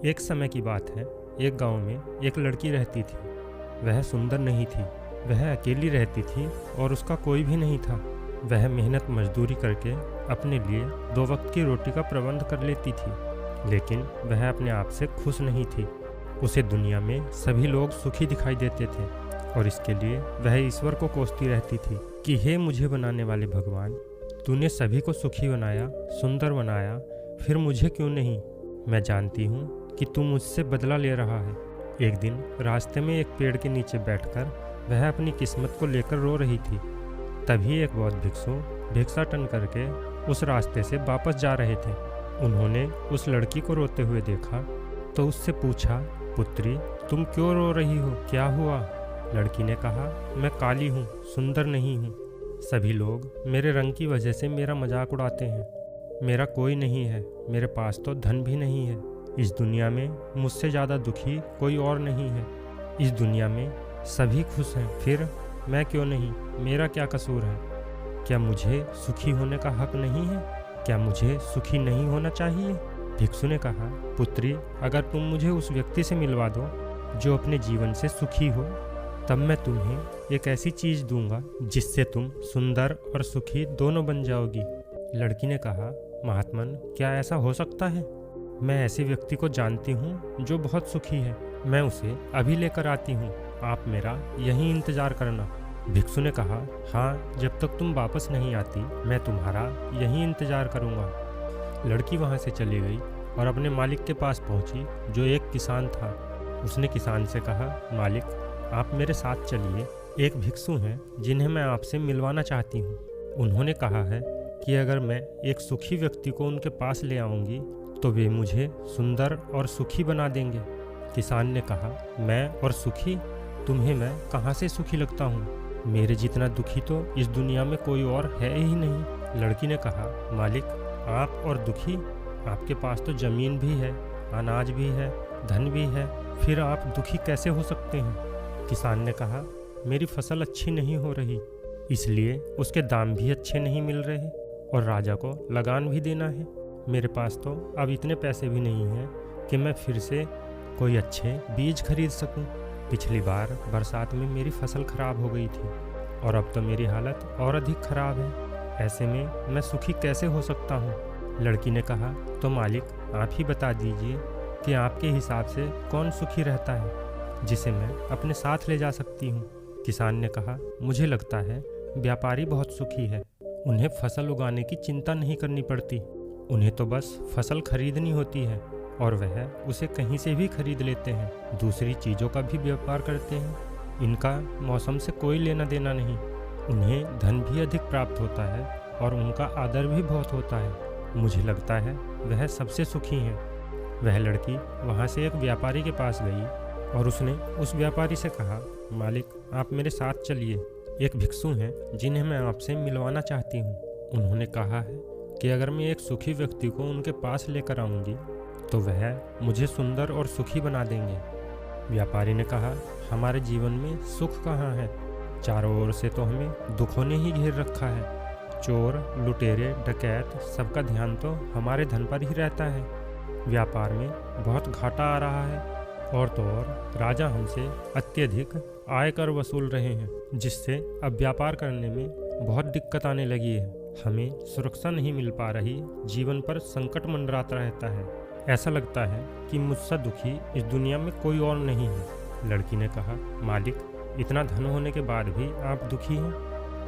एक समय की बात है, एक गांव में एक लड़की रहती थी। वह सुंदर नहीं थी, वह अकेली रहती थी और उसका कोई भी नहीं था। वह मेहनत मजदूरी करके अपने लिए 2 वक्त की रोटी का प्रबंध कर लेती थी, लेकिन वह अपने आप से खुश नहीं थी। उसे दुनिया में सभी लोग सुखी दिखाई देते थे और इसके लिए वह ईश्वर को कोसती रहती थी कि हे मुझे बनाने वाले भगवान, तूने सभी को सुखी बनाया, सुंदर बनाया, फिर मुझे क्यों नहीं? मैं जानती हूँ कि तू मुझसे बदला ले रहा है। एक दिन रास्ते में एक पेड़ के नीचे बैठकर वह अपनी किस्मत को लेकर रो रही थी। तभी एक बौद्ध भिक्षु भिक्षाटन करके उस रास्ते से वापस जा रहे थे। उन्होंने उस लड़की को रोते हुए देखा तो उससे पूछा, पुत्री, तुम क्यों रो रही हो? क्या हुआ? लड़की ने कहा, मैं काली हूँ, सुंदर नहीं हूँ। सभी लोग मेरे रंग की वजह से मेरा मजाक उड़ाते हैं। मेरा कोई नहीं है, मेरे पास तो धन भी नहीं है। इस दुनिया में मुझसे ज़्यादा दुखी कोई और नहीं है। इस दुनिया में सभी खुश हैं, फिर मैं क्यों नहीं? मेरा क्या कसूर है? क्या मुझे सुखी होने का हक नहीं है? क्या मुझे सुखी नहीं होना चाहिए? भिक्षु ने कहा, पुत्री, अगर तुम मुझे उस व्यक्ति से मिलवा दो जो अपने जीवन से सुखी हो, तब मैं तुम्हें एक ऐसी चीज़ दूंगा जिससे तुम सुंदर और सुखी दोनों बन जाओगी। लड़की ने कहा, महात्मन, क्या ऐसा हो सकता है? मैं ऐसे व्यक्ति को जानती हूँ जो बहुत सुखी है। मैं उसे अभी लेकर आती हूँ, आप मेरा यहीं इंतज़ार करना। भिक्षु ने कहा, हाँ, जब तक तुम वापस नहीं आती मैं तुम्हारा यहीं इंतज़ार करूँगा। लड़की वहाँ से चली गई और अपने मालिक के पास पहुँची जो एक किसान था। उसने किसान से कहा, मालिक, आप मेरे साथ चलिए, एक भिक्षु हैं जिन्हें मैं आपसे मिलवाना चाहती हूँ। उन्होंने कहा है कि अगर मैं एक सुखी व्यक्ति को उनके पास ले आऊँगी तो वे मुझे सुंदर और सुखी बना देंगे। किसान ने कहा, मैं और सुखी? तुम्हें मैं कहाँ से सुखी लगता हूँ? मेरे जितना दुखी तो इस दुनिया में कोई और है ही नहीं। लड़की ने कहा, मालिक, आप और दुखी? आपके पास तो ज़मीन भी है, अनाज भी है, धन भी है, फिर आप दुखी कैसे हो सकते हैं? किसान ने कहा, मेरी फसल अच्छी नहीं हो रही, इसलिए उसके दाम भी अच्छे नहीं मिल रहे और राजा को लगान भी देना है। मेरे पास तो अब इतने पैसे भी नहीं हैं कि मैं फिर से कोई अच्छे बीज खरीद सकूं। पिछली बार बरसात में मेरी फसल खराब हो गई थी और अब तो मेरी हालत और अधिक खराब है। ऐसे में मैं सुखी कैसे हो सकता हूँ? लड़की ने कहा, तो मालिक, आप ही बता दीजिए कि आपके हिसाब से कौन सुखी रहता है जिसे मैं अपने साथ ले जा सकती हूँ। किसान ने कहा, मुझे लगता है व्यापारी बहुत सुखी है। उन्हें फसल उगाने की चिंता नहीं करनी पड़ती, उन्हें तो बस फसल खरीदनी होती है और वह उसे कहीं से भी खरीद लेते हैं। दूसरी चीज़ों का भी व्यापार करते हैं। इनका मौसम से कोई लेना देना नहीं। उन्हें धन भी अधिक प्राप्त होता है और उनका आदर भी बहुत होता है। मुझे लगता है वह सबसे सुखी हैं। वह लड़की वहाँ से एक व्यापारी के पास गई और उसने उस व्यापारी से कहा, मालिक, आप मेरे साथ चलिए, एक भिक्षु हैं जिन्हें मैं आपसे मिलवाना चाहती हूँ। उन्होंने कहा है कि अगर मैं एक सुखी व्यक्ति को उनके पास लेकर आऊँगी तो वह मुझे सुंदर और सुखी बना देंगे। व्यापारी ने कहा, हमारे जीवन में सुख कहाँ है? चारों ओर से तो हमें दुखों ने ही घेर रखा है। चोर, लुटेरे, डकैत, सबका ध्यान तो हमारे धन पर ही रहता है। व्यापार में बहुत घाटा आ रहा है और तो और राजा हमसे अत्यधिक आयकर वसूल रहे हैं, जिससे अब व्यापार करने में बहुत दिक्कत आने लगी है। हमें सुरक्षा नहीं मिल पा रही, जीवन पर संकट मंडराता रहता है। ऐसा लगता है कि मुझसे दुखी इस दुनिया में कोई और नहीं है। लड़की ने कहा, मालिक, इतना धन होने के बाद भी आप दुखी हैं?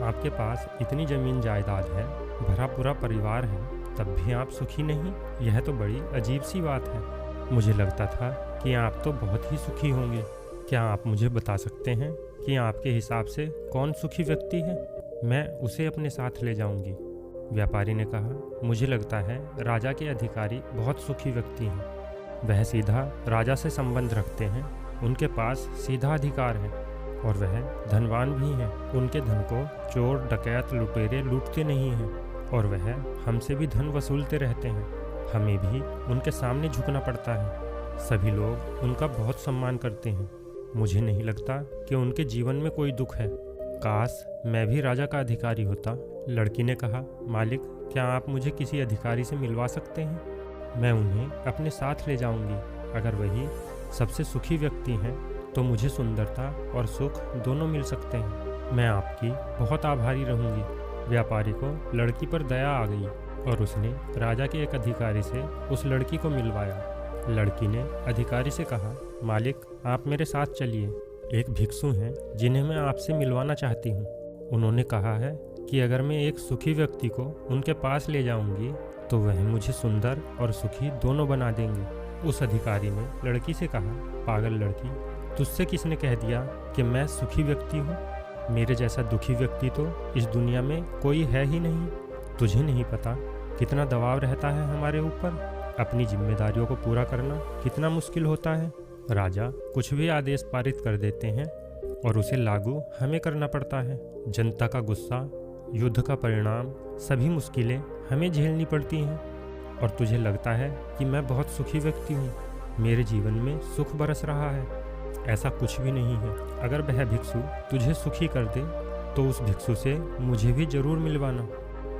आपके पास इतनी ज़मीन जायदाद है, भरा पूरा परिवार है, तब भी आप सुखी नहीं? यह तो बड़ी अजीब सी बात है। मुझे लगता था कि आप तो बहुत ही सुखी होंगे। क्या आप मुझे बता सकते हैं कि आपके हिसाब से कौन सुखी व्यक्ति है? मैं उसे अपने साथ ले जाऊंगी। व्यापारी ने कहा, मुझे लगता है राजा के अधिकारी बहुत सुखी व्यक्ति हैं। वह सीधा राजा से संबंध रखते हैं, उनके पास सीधा अधिकार है और वह धनवान भी हैं। उनके धन को चोर, डकैत, लुटेरे लूटते नहीं हैं और वह हमसे भी धन वसूलते रहते हैं। हमें भी उनके सामने झुकना पड़ता है। सभी लोग उनका बहुत सम्मान करते हैं। मुझे नहीं लगता कि उनके जीवन में कोई दुख है। काश मैं भी राजा का अधिकारी होता। लड़की ने कहा, मालिक, क्या आप मुझे किसी अधिकारी से मिलवा सकते हैं? मैं उन्हें अपने साथ ले जाऊंगी अगर वही सबसे सुखी व्यक्ति हैं तो मुझे सुंदरता और सुख दोनों मिल सकते हैं। मैं आपकी बहुत आभारी रहूंगी। व्यापारी को लड़की पर दया आ गई और उसने राजा के एक अधिकारी से उस लड़की को मिलवाया। लड़की ने अधिकारी से कहा, मालिक आप मेरे साथ चलिए, एक भिक्षु हैं जिन्हें मैं आपसे मिलवाना चाहती हूँ। उन्होंने कहा है कि अगर मैं एक सुखी व्यक्ति को उनके पास ले जाऊंगी तो वह मुझे सुंदर और सुखी दोनों बना देंगे। उस अधिकारी ने लड़की से कहा, पागल लड़की, तुझसे किसने कह दिया कि मैं सुखी व्यक्ति हूँ? मेरे जैसा दुखी व्यक्ति तो इस दुनिया में कोई है ही नहीं। तुझे नहीं पता कितना दबाव रहता है हमारे ऊपर। अपनी जिम्मेदारियों को पूरा करना कितना मुश्किल होता है। राजा कुछ भी आदेश पारित कर देते हैं और उसे लागू हमें करना पड़ता है। जनता का गुस्सा, युद्ध का परिणाम, सभी मुश्किलें हमें झेलनी पड़ती हैं। और तुझे लगता है कि मैं बहुत सुखी व्यक्ति हूँ, मेरे जीवन में सुख बरस रहा है। ऐसा कुछ भी नहीं है। अगर वह भिक्षु तुझे सुखी कर दे तो उस भिक्षु से मुझे भी जरूर मिलवाना।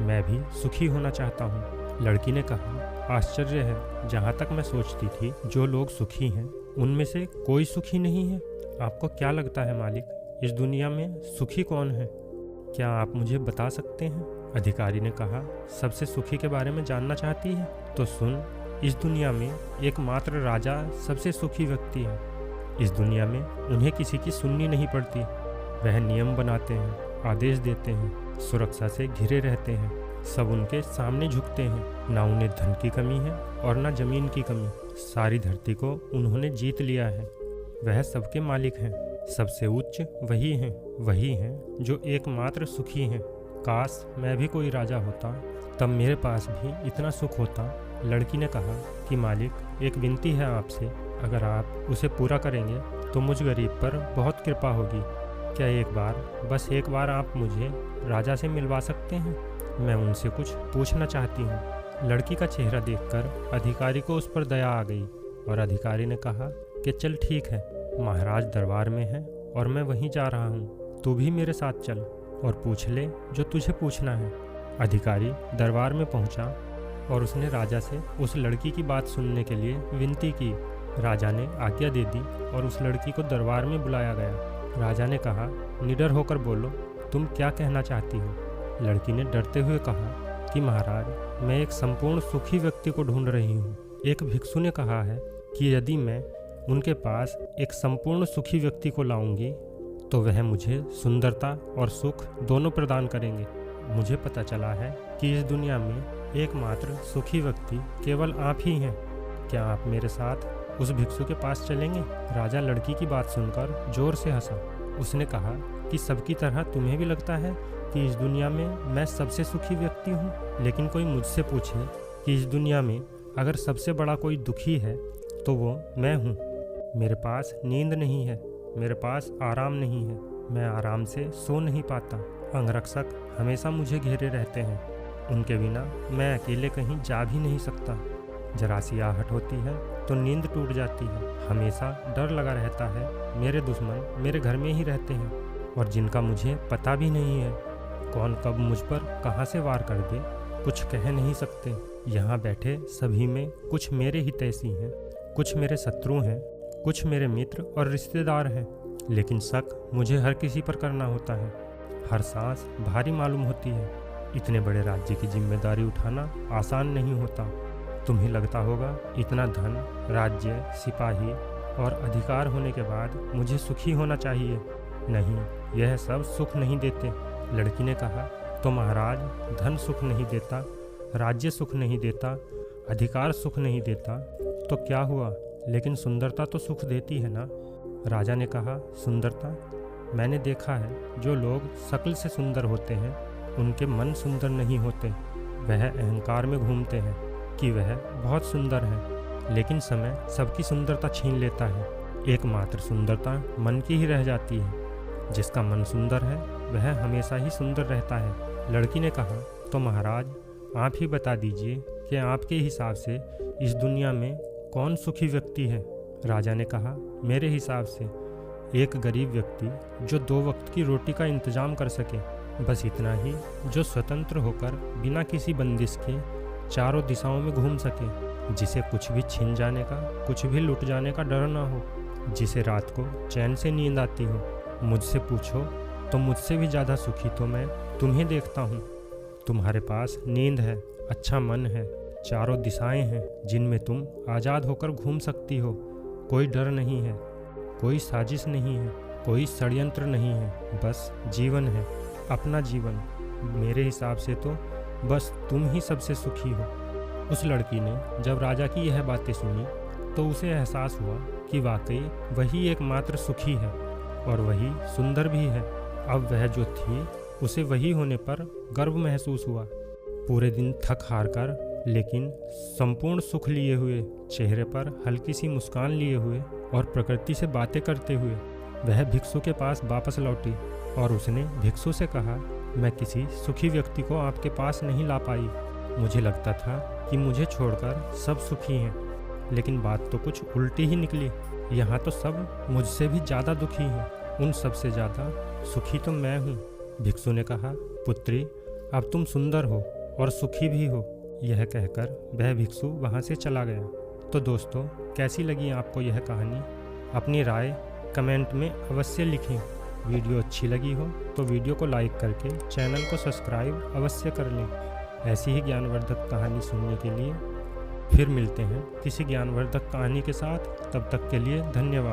मैं भी सुखी होना चाहता हूँ। लड़की ने कहा, आश्चर्य है, जहाँ तक मैं सोचती थी जो लोग सुखी हैं उनमें से कोई सुखी नहीं है। आपको क्या लगता है मालिक, इस दुनिया में सुखी कौन है? क्या आप मुझे बता सकते हैं? अधिकारी ने कहा, सबसे सुखी के बारे में जानना चाहती है तो सुन, इस दुनिया में एकमात्र राजा सबसे सुखी व्यक्ति है। इस दुनिया में उन्हें किसी की सुननी नहीं पड़ती। वह नियम बनाते हैं, आदेश देते हैं, सुरक्षा से घिरे रहते हैं। सब उनके सामने झुकते हैं। ना उन्हें धन की कमी है और ना जमीन की कमी। सारी धरती को उन्होंने जीत लिया है। वह सबके मालिक हैं। सबसे उच्च वही हैं जो एकमात्र सुखी हैं। काश मैं भी कोई राजा होता, तब मेरे पास भी इतना सुख होता। लड़की ने कहा कि मालिक, एक विनती है आपसे, अगर आप उसे पूरा करेंगे तो मुझ गरीब पर बहुत कृपा होगी। क्या बस एक बार आप मुझे राजा से मिलवा सकते हैं? मैं उनसे कुछ पूछना चाहती हूँ। लड़की का चेहरा देखकर अधिकारी को उस पर दया आ गई और अधिकारी ने कहा कि चल ठीक है, महाराज दरबार में है और मैं वहीं जा रहा हूँ, तू भी मेरे साथ चल और पूछ ले जो तुझे पूछना है। अधिकारी दरबार में पहुँचा और उसने राजा से उस लड़की की बात सुनने के लिए विनती की। राजा ने आज्ञा दे दी और उस लड़की को दरबार में बुलाया गया। राजा ने कहा, निडर होकर बोलो, तुम क्या कहना चाहती हो? लड़की ने डरते हुए कहा कि महाराज, मैं एक संपूर्ण सुखी व्यक्ति को ढूंढ रही हूँ। एक भिक्षु ने कहा है कि यदि मैं उनके पास एक संपूर्ण सुखी व्यक्ति को लाऊंगी तो वह मुझे सुंदरता और सुख दोनों प्रदान करेंगे। मुझे पता चला है कि इस दुनिया में एकमात्र सुखी व्यक्ति केवल आप ही हैं। क्या आप मेरे साथ उस भिक्षु के पास चलेंगे? राजा लड़की की बात सुनकर जोर से हंसा। उसने कहा कि सबकी तरह तुम्हें भी लगता है कि इस दुनिया में मैं सबसे सुखी व्यक्ति हूँ? लेकिन कोई मुझसे पूछे कि इस दुनिया में अगर सबसे बड़ा कोई दुखी है तो वो मैं हूँ। मेरे पास नींद नहीं है, मेरे पास आराम नहीं है, मैं आराम से सो नहीं पाता। अंगरक्षक हमेशा मुझे घेरे रहते हैं, उनके बिना मैं अकेले कहीं जा भी नहीं सकता। जरा सी आहट होती है तो नींद टूट जाती है। हमेशा डर लगा रहता है। मेरे दुश्मन मेरे घर में ही रहते हैं और जिनका मुझे पता भी नहीं है। कौन कब मुझ पर कहाँ से वार कर दे कुछ कह नहीं सकते। यहाँ बैठे सभी में कुछ मेरे हितैषी हैं, कुछ मेरे शत्रु हैं, कुछ मेरे मित्र और रिश्तेदार हैं। लेकिन शक मुझे हर किसी पर करना होता है। हर सांस भारी मालूम होती है। इतने बड़े राज्य की जिम्मेदारी उठाना आसान नहीं होता। तुम्हें लगता होगा इतना धन, राज्य, सिपाही और अधिकार होने के बाद मुझे सुखी होना चाहिए। नहीं, यह सब सुख नहीं देते। लड़की ने कहा, तो महाराज, धन सुख नहीं देता, राज्य सुख नहीं देता, अधिकार सुख नहीं देता, तो क्या हुआ? लेकिन सुंदरता तो सुख देती है ना? राजा ने कहा, सुंदरता? मैंने देखा है जो लोग शक्ल से सुंदर होते हैं उनके मन सुंदर नहीं होते। वह अहंकार में घूमते हैं कि वह बहुत सुंदर है, लेकिन समय सबकी सुंदरता छीन लेता है। एकमात्र सुंदरता मन की ही रह जाती है। जिसका मन सुंदर है वह हमेशा ही सुंदर रहता है। लड़की ने कहा, तो महाराज आप ही बता दीजिए कि आपके हिसाब से इस दुनिया में कौन सुखी व्यक्ति है? राजा ने कहा, मेरे हिसाब से एक गरीब व्यक्ति जो 2 वक्त की रोटी का इंतजाम कर सके, बस इतना ही, जो स्वतंत्र होकर बिना किसी बंदिश के चारों दिशाओं में घूम सके, जिसे कुछ भी छिन जाने का, कुछ भी लुट जाने का डर ना हो, जिसे रात को चैन से नींद आती हो। मुझसे पूछो तो मुझसे भी ज़्यादा सुखी तो मैं तुम्हें देखता हूँ। तुम्हारे पास नींद है, अच्छा मन है, चारों दिशाएं हैं जिनमें तुम आज़ाद होकर घूम सकती हो। कोई डर नहीं है, कोई साजिश नहीं है, कोई षड्यंत्र नहीं है, बस जीवन है, अपना जीवन। मेरे हिसाब से तो बस तुम ही सबसे सुखी हो। उस लड़की ने जब राजा की यह बातें सुनी तो उसे एहसास हुआ कि वाकई वही एकमात्र सुखी है और वही सुंदर भी है। अब वह जो थी उसे वही होने पर गर्व महसूस हुआ। पूरे दिन थक हार कर लेकिन संपूर्ण सुख लिए हुए, चेहरे पर हल्की सी मुस्कान लिए हुए और प्रकृति से बातें करते हुए वह भिक्षु के पास वापस लौटी और उसने भिक्षु से कहा, मैं किसी सुखी व्यक्ति को आपके पास नहीं ला पाई। मुझे लगता था कि मुझे छोड़कर सब सुखी हैं, लेकिन बात तो कुछ उल्टी ही निकली। यहाँ तो सब मुझसे भी ज़्यादा दुखी हैं। उन सबसे ज़्यादा सुखी तो मैं हूँ। भिक्षु ने कहा, पुत्री, अब तुम सुंदर हो और सुखी भी हो। यह कहकर वह भिक्षु वहाँ से चला गया। तो दोस्तों, कैसी लगी आपको यह कहानी? अपनी राय कमेंट में अवश्य लिखें। वीडियो अच्छी लगी हो तो वीडियो को लाइक करके चैनल को सब्सक्राइब अवश्य कर लें। ऐसी ही ज्ञानवर्धक कहानी सुनने के लिए फिर मिलते हैं किसी ज्ञानवर्धक कहानी के साथ। तब तक के लिए धन्यवाद।